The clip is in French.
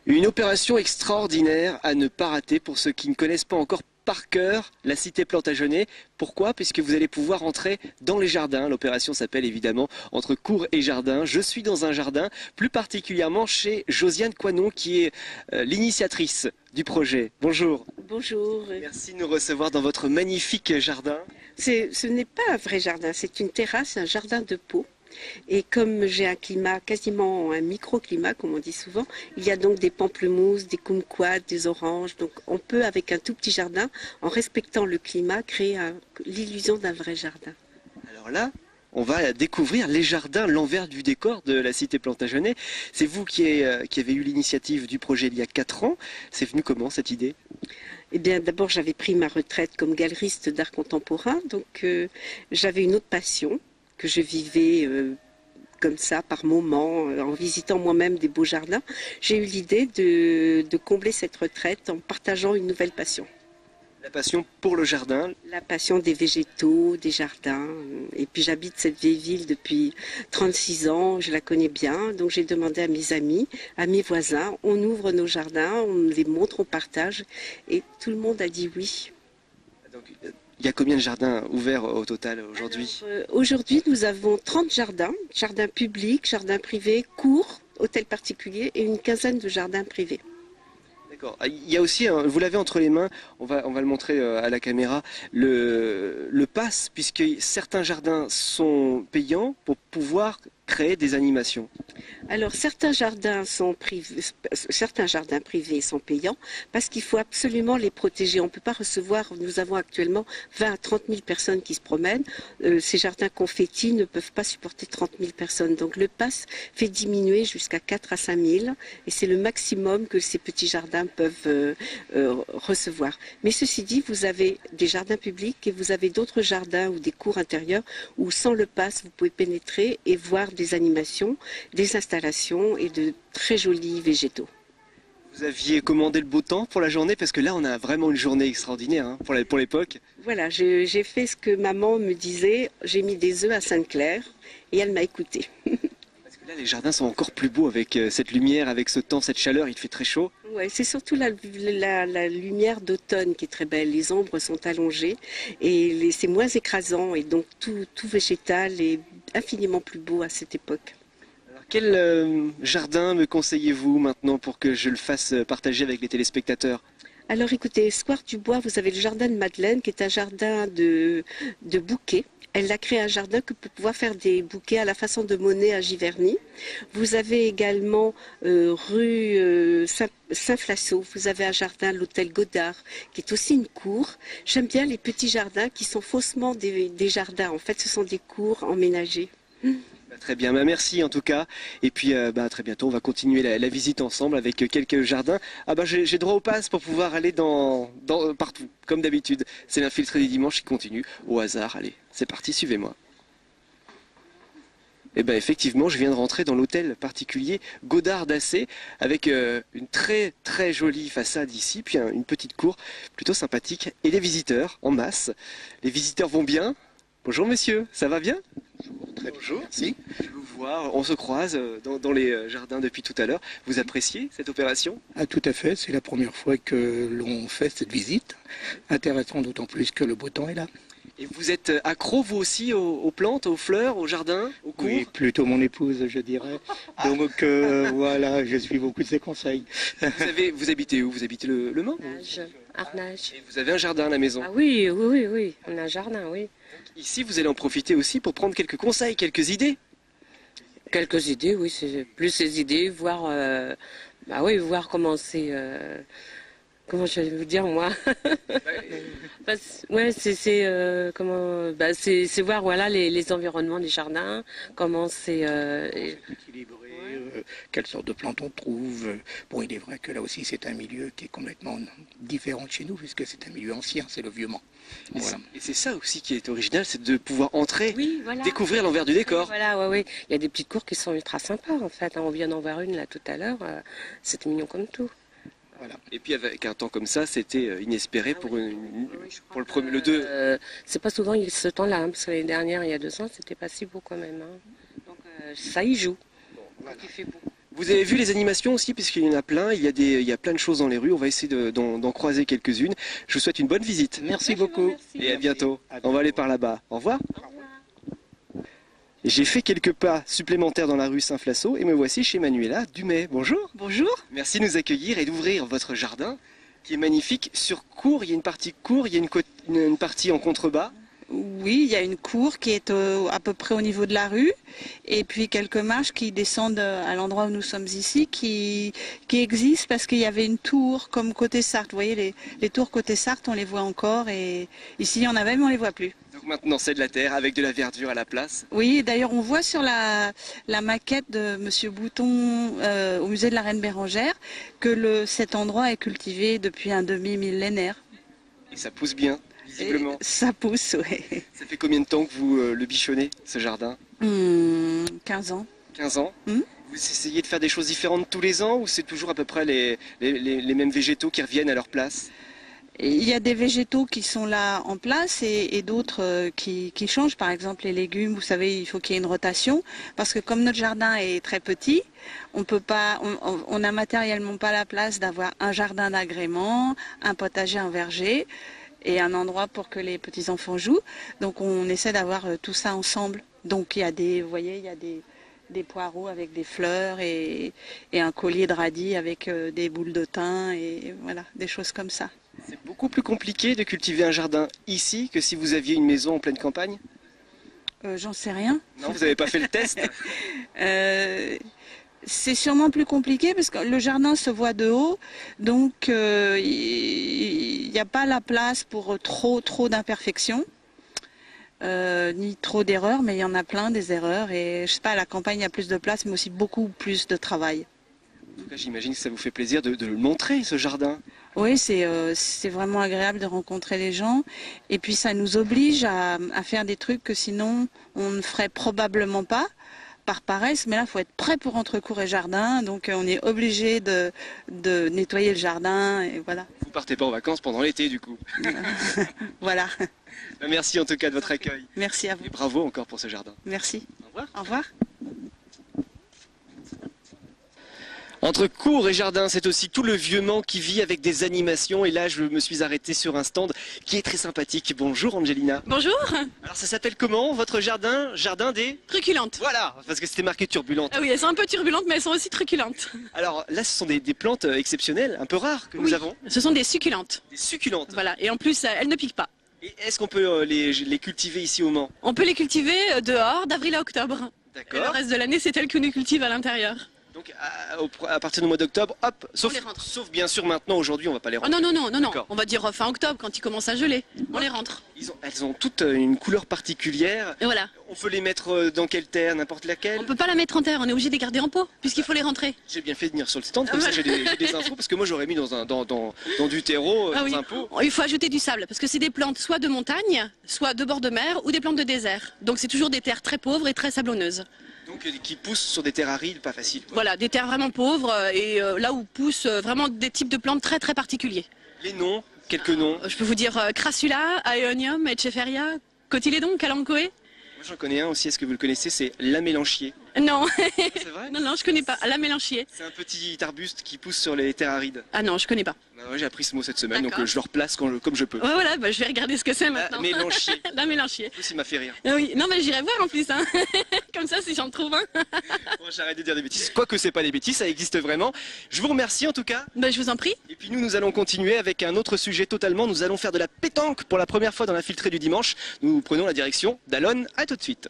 Une opération extraordinaire à ne pas rater pour ceux qui ne connaissent pas encore par cœur la cité Plantagenet. Pourquoi? Puisque vous allez pouvoir entrer dans les jardins. L'opération s'appelle évidemment Entre cour et jardin. Je suis dans un jardin, plus particulièrement chez Josiane Coinon qui est l'initiatrice du projet. Bonjour. Bonjour. Merci de nous recevoir dans votre magnifique jardin. Ce n'est pas un vrai jardin, c'est une terrasse, un jardin de pot. Et comme j'ai un climat, quasiment un microclimat, comme on dit souvent, il y a donc des pamplemousses, des kumquats, des oranges. Donc on peut, avec un tout petit jardin, en respectant le climat, créer l'illusion d'un vrai jardin. Alors là, on va découvrir les jardins, l'envers du décor de la cité Plantagenet. C'est vous qui avez eu l'initiative du projet il y a 4 ans. C'est venu comment cette idée? Eh bien, d'abord, j'avais pris ma retraite comme galeriste d'art contemporain, donc j'avais une autre passion que je vivais comme ça, par moments, en visitant moi-même des beaux jardins. J'ai eu l'idée de combler cette retraite en partageant une nouvelle passion. La passion pour le jardin. La passion des végétaux, des jardins. Et puis j'habite cette vieille ville depuis 36 ans, je la connais bien. Donc j'ai demandé à mes amis, à mes voisins, on ouvre nos jardins, on les montre, on partage. Et tout le monde a dit oui. Donc, il y a combien de jardins ouverts au total aujourd'hui? Aujourd'hui, nous avons 30 jardins, jardins publics, jardins privés, cours, hôtels particuliers et une quinzaine de jardins privés. D'accord. Il y a aussi, vous l'avez entre les mains, on va le montrer à la caméra, le pass, puisque certains jardins sont payants pour pouvoir créer des animations. Alors certains jardins privés sont payants parce qu'il faut absolument les protéger. On ne peut pas recevoir, nous avons actuellement 20 à 30 000 personnes qui se promènent. Ces jardins confettis ne peuvent pas supporter 30 000 personnes. Donc le pass fait diminuer jusqu'à 4 à 5 000 et c'est le maximum que ces petits jardins peuvent recevoir. Mais ceci dit, vous avez des jardins publics et vous avez d'autres jardins ou des cours intérieurs où sans le pass, vous pouvez pénétrer et voir des animations, des installations et de très jolis végétaux. Vous aviez commandé le beau temps pour la journée, parce que là on a vraiment une journée extraordinaire hein, pour l'époque. Voilà, j'ai fait ce que maman me disait, j'ai mis des œufs à Sainte-Claire et elle m'a écouté. Parce que là les jardins sont encore plus beaux avec cette lumière, avec ce temps, cette chaleur, il fait très chaud. Ouais, c'est surtout la lumière d'automne qui est très belle. Les ombres sont allongées et c'est moins écrasant et donc tout végétal est infiniment plus beau à cette époque. Alors, quel jardin me conseillez-vous maintenant pour que je le fasse partager avec les téléspectateurs? Alors écoutez, Square du Bois, vous avez le jardin de Madeleine qui est un jardin de bouquets. Elle a créé un jardin pour pouvoir faire des bouquets à la façon de Monet à Giverny. Vous avez également rue Saint-Flassot, vous avez un jardin, l'hôtel Godard, qui est aussi une cour. J'aime bien les petits jardins qui sont faussement des jardins. En fait, ce sont des cours emménagés. Très bien, merci en tout cas. Et puis à très bientôt, on va continuer la visite ensemble avec quelques jardins. Ah j'ai droit au pass pour pouvoir aller partout, comme d'habitude. C'est l'infiltré du dimanche qui continue au hasard. Allez, c'est parti, suivez-moi. Et effectivement, je viens de rentrer dans l'hôtel particulier Godard d'Assé avec une très très jolie façade ici, puis une petite cour plutôt sympathique et des visiteurs en masse. Les visiteurs vont bien. Bonjour monsieur, ça va bien? Très bonjour, merci. Je vous vois, on se croise dans les jardins depuis tout à l'heure. Vous appréciez cette opération? Ah, tout à fait, c'est la première fois que l'on fait cette visite. Intéressant d'autant plus que le beau temps est là. Et vous êtes accro vous aussi aux plantes, aux fleurs, aux jardins, aux cours? Oui, plutôt mon épouse je dirais. Donc voilà, je suis beaucoup de ses conseils. Vous habitez où? Vous habitez le Mans? Arnage. Et vous avez un jardin à la maison? Ah oui, on a un jardin, oui. Ici, vous allez en profiter aussi pour prendre quelques conseils, quelques idées? Quelques idées, oui, c'est plus ces idées, voir comment c'est... comment je vais vous dire, moi? Ouais, c'est voir voilà, les environnements des jardins, comment c'est... Quelles sortes de plantes on trouve. Bon, il est vrai que là aussi c'est un milieu qui est complètement différent de chez nous, puisque c'est un milieu ancien, c'est le vieux Mans. Voilà. Et c'est ça aussi qui est original, c'est de pouvoir entrer, oui, voilà, découvrir l'envers du décor. Voilà, ouais. Il y a des petites cours qui sont ultra sympas en fait. On vient d'en voir une là tout à l'heure, c'était mignon comme tout. Voilà. Et puis avec un temps comme ça, c'était inespéré pour pour le 2. C'est pas souvent ce temps-là, hein, parce que l'année dernière, il y a 2 ans, c'était pas si beau quand même. Hein. Donc ça y joue. Voilà. Il fait beau. Vous avez vu les animations aussi, puisqu'il y en a plein, il y a plein de choses dans les rues, on va essayer d'en croiser quelques-unes. Je vous souhaite une bonne visite. Merci beaucoup. Et à bientôt. À On va aller par là-bas. Au revoir. J'ai fait quelques pas supplémentaires dans la rue Saint-Flaceau et me voici chez Manuela Dumay. Bonjour. Bonjour. Merci de nous accueillir et d'ouvrir votre jardin qui est magnifique. Sur cour, il y a une partie cour, il y a une partie en contrebas. Oui, il y a une cour qui est à peu près au niveau de la rue et puis quelques marches qui descendent à l'endroit où nous sommes ici qui existent parce qu'il y avait une tour comme côté Sarthe. Vous voyez, les tours côté Sarthe, on les voit encore et ici il y en avait mais on les voit plus. Donc maintenant c'est de la terre avec de la verdure à la place. Oui, d'ailleurs on voit sur la maquette de Monsieur Bouton au musée de la Reine Bérengère que cet endroit est cultivé depuis un demi-millénaire. Et ça pousse bien, visiblement. Ça pousse, oui. Ça fait combien de temps que vous le bichonnez, ce jardin? 15 ans. 15 ans. Mmh. Vous essayez de faire des choses différentes tous les ans ou c'est toujours à peu près les mêmes végétaux qui reviennent à leur place? Il y a des végétaux qui sont là en place et d'autres qui changent. Par exemple, les légumes, vous savez, il faut qu'il y ait une rotation. Parce que comme notre jardin est très petit, on n'a matériellement pas la place d'avoir un jardin d'agrément, un potager, un verger et un endroit pour que les petits-enfants jouent. Donc on essaie d'avoir tout ça ensemble. Donc il y a vous voyez, il y a des poireaux avec des fleurs et un collier de radis avec des boules de thym et voilà, des choses comme ça. C'est beaucoup plus compliqué de cultiver un jardin ici que si vous aviez une maison en pleine campagne? J'en sais rien. Non, vous n'avez pas fait le test? C'est sûrement plus compliqué parce que le jardin se voit de haut, donc il n'y a pas la place pour trop d'imperfections, ni trop d'erreurs, mais il y en a plein des erreurs et je sais pas, à la campagne il y a plus de place mais aussi beaucoup plus de travail. En tout cas, j'imagine que ça vous fait plaisir de le montrer, ce jardin. Oui, c'est vraiment agréable de rencontrer les gens et puis ça nous oblige à faire des trucs que sinon on ne ferait probablement pas par paresse, mais là il faut être prêt pour entre cour et jardin, donc on est obligé de nettoyer le jardin et voilà. Vous partez pas en vacances pendant l'été du coup. Voilà. Merci en tout cas de votre accueil. Merci à vous. Et bravo encore pour ce jardin. Merci. Au revoir. Au revoir. Entre cour et jardin, c'est aussi tout le vieux Mans qui vit avec des animations. Et là, je me suis arrêté sur un stand qui est très sympathique. Bonjour Angelina. Bonjour. Alors ça s'appelle comment votre jardin? Jardin des... Truculentes. Voilà, parce que c'était marqué turbulente. Ah oui, elles sont un peu turbulentes, mais elles sont aussi truculentes. Alors là, ce sont des plantes exceptionnelles, un peu rares que nous avons. Ce sont des succulentes. Des succulentes. Voilà, et en plus, elles ne piquent pas. Et est-ce qu'on peut les cultiver ici au Mans? On peut les cultiver dehors d'avril à octobre. Et le D'accord. reste de l'année, c'est elles que nous cultivons à l'intérieur. Donc à partir du mois d'octobre, hop, les rentre. sauf bien sûr maintenant, aujourd'hui, on va pas les Oh rentrer. non. D'accord. On va dire fin octobre, quand il commence à geler. On les rentre. Elles ont toutes une couleur particulière. Et voilà. On peut les mettre dans quelle terre, n'importe laquelle? On peut pas la mettre en terre, on est obligé de les garder en pot, puisqu'il faut les rentrer. J'ai bien fait de venir sur le stand, comme ça j'ai des infos, parce que moi j'aurais mis dans du terreau, Ah oui. dans un pot. Il faut ajouter du sable, parce que c'est des plantes soit de montagne, soit de bord de mer, ou des plantes de désert. Donc c'est toujours des terres très pauvres et très sablonneuses. Donc qui poussent sur des terres arides, pas faciles. Quoi. Voilà, des terres vraiment pauvres et là où poussent vraiment des types de plantes très très particuliers. Les noms, quelques noms. Je peux vous dire Crassula, Aeonium, Echeveria, Cotylédon, Kalanchoé. Moi j'en connais un aussi, est-ce que vous le connaissez? C'est l'amélanchier. Non, C'est vrai? non, je connais pas. La mélanchier. C'est un petit arbuste qui pousse sur les terres arides. Ah non, je connais pas. Bah ouais, j'ai appris ce mot cette semaine, donc D'accord. je le replace comme je peux. Ouais, voilà, bah, je vais regarder ce que c'est maintenant. Mélanchier. La mélanchier. En plus, il m'a fait rire. Ah oui, non, mais j'irai voir en plus. Hein. Comme ça, si j'en trouve un. Bon, j'arrête de dire des bêtises, quoique c'est pas des bêtises, ça existe vraiment. Je vous remercie en tout cas. Bah, je vous en prie. Et puis nous allons continuer avec un autre sujet totalement. Nous allons faire de la pétanque pour la première fois dans l'infiltré du dimanche. Nous prenons la direction d'Alonne. À tout de suite.